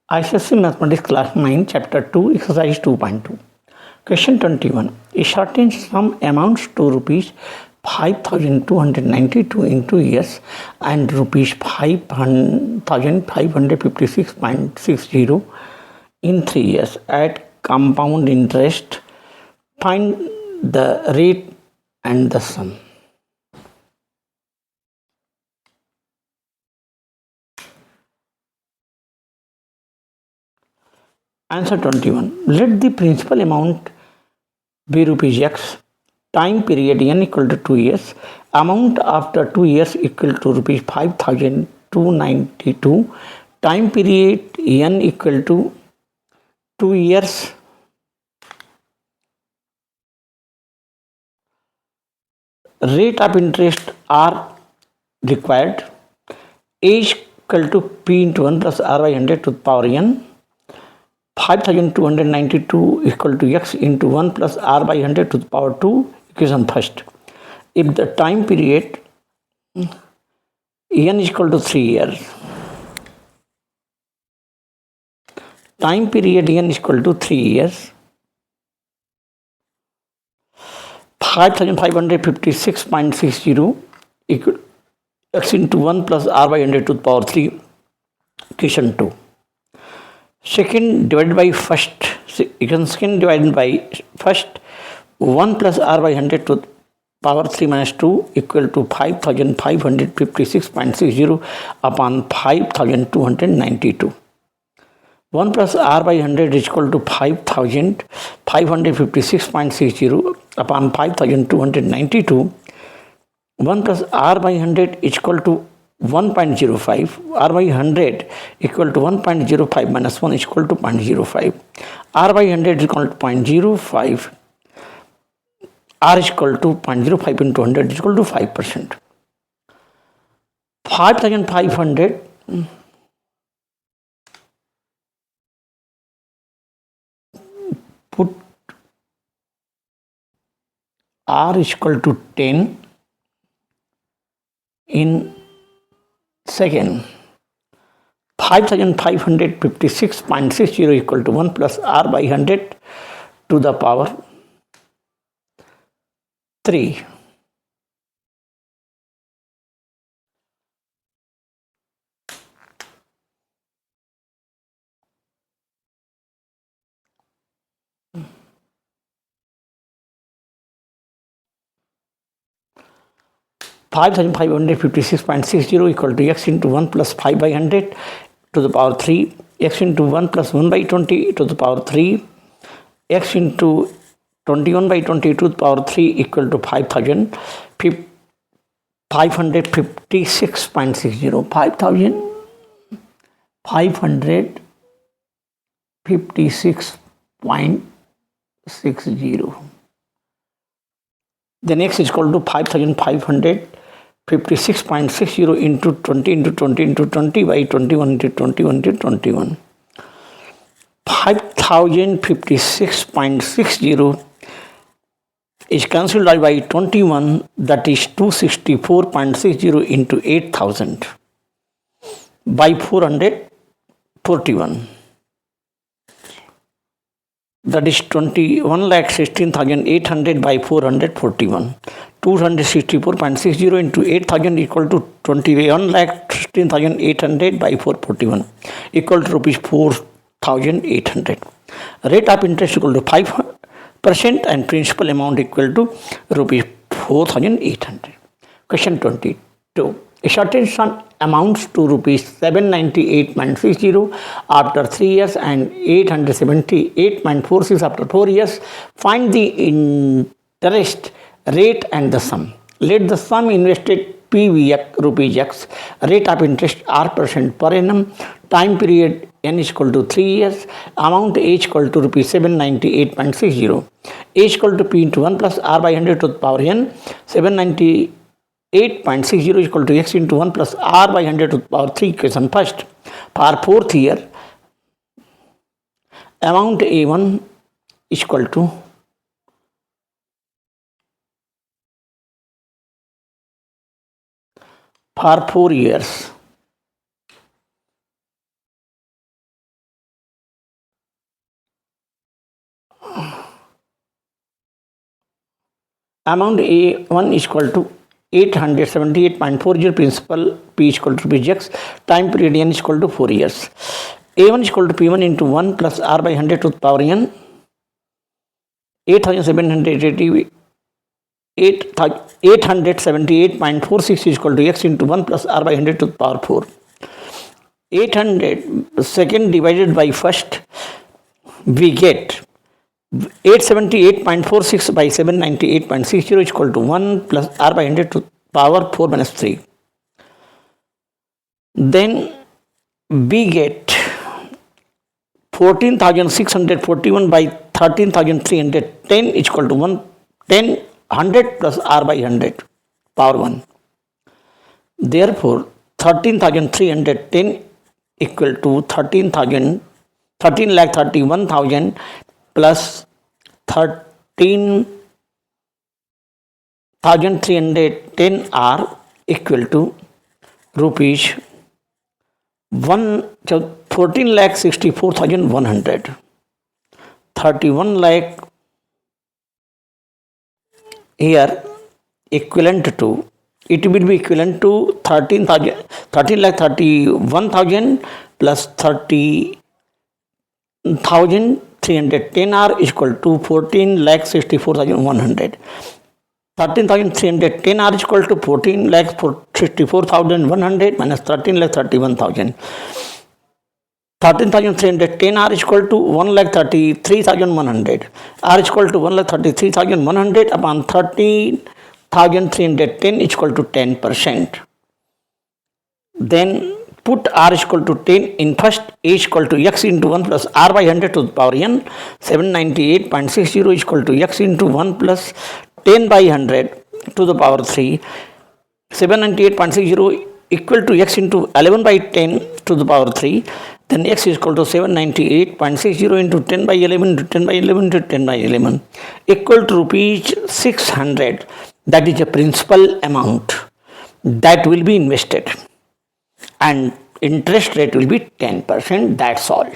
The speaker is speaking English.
ICSE Mathematics Class 9, Chapter 2, Exercise 2.2. Question 21. A certain sum amounts to rupees 5,292 in 2 years and rupees 5,556.60 in 3 years at compound interest. Find the rate and the sum. Answer 21. Let the principal amount be rupees x, time period n equal to 2 years, amount after 2 years equal to rupees 5,292, time period n equal to 2 years, rate of interest r required, age equal to p into 1 plus r by 100 to the power n, 5,292 equal to x into 1 plus r by 100 to the power 2, equation first. If the time period n is equal to 3 years, time period n is equal to 3 years, 5,556.60 equal x into 1 plus r by 100 to the power 3, equation 2. Second divided by first, second divided by first, 1 plus r by 100 to the power 3 minus 2 equal to 5,556.60 upon 5,292. 1 plus r by 100 is equal to 5,556.60 upon 5,292. 1 plus r by 100 is equal to 1.05, r by 100 equal to 1.05 minus 1 is equal to 0.05, r by 100 is equal to 0.05, r is equal to 0.05 into 100 is equal to 5%. 5,500 put r is equal to 10 in second. 5,556.60 equal to 1 plus r by 100 to the power 3. Five thousand 556.60 equal to x into 1 plus 5 by 100 to the power 3, x into 1 plus 1 by 20 to the power 3, x into 21 by 20 to the power 3 equal to 5,556.60. 5,556.60. Then x is equal to 5,556.60 into 20 into 20 into 20 by 21 into 21 into 21. 5,056.60 is cancelled by 21, that is 264.60 into 8,000 by 441. That is 21,16,800 by 441. 264.60 into 8,000 equal to 21,16,800 by 441 equal to rupees 4,800. Rate of interest equal to 5% and principal amount equal to rupees 4,800. Question 22. A certain sum amounts to rupees 798.60 after 3 years and 878.46 after 4 years. Find the interest rate and the sum. Let the sum invested P be rupees x, rate of interest r% per annum, time period n is equal to 3 years, amount h equal to rupees 798.60, h equal to p into 1 plus r by 100 to the power n, 798.60 is equal to x into 1 plus r by 100 to the power 3, equation first. For 4th year, amount A1 is equal to for 4 years amount A1 is equal to 878.40, principal P is equal to rupees X, time period N is equal to 4 years. A1 is equal to P1 into 1 plus R by 100 to the power N, 878.46 is equal to X into 1 plus R by 100 to the power 4. 800 second divided by first, we get 878.46 by 798.60 is equal to 1 plus R by 100 to the power 4 minus 3. Then we get 14,641 by 13,310 is equal to 100 plus R by 100 power 1. Therefore, 13,310 equal to 13,31,000 plus 13,310 are equal to rupees 14,64,100. 31 lakh here equivalent to, it will be equivalent to 13,31,000 plus 30,310 are equal to 14,64,100. 13,310 are equal to 14,64,100 minus 13,31,000. 13,310 are equal to 1,33,100. are equal to 1,33,100 upon 13,310 is equal to 10%. Then put R is equal to 10 in first, A is equal to X into 1 plus R by 100 to the power N. 798.60 is equal to X into 1 plus 10 by 100 to the power 3. 798.60 equal to X into 11 by 10 to the power 3. Then X is equal to 798.60 into 10 by 11 into 10 by 11 into 10 by 11 equal to rupees 600. That is a principal amount that will be invested, and interest rate will be 10%. That's all.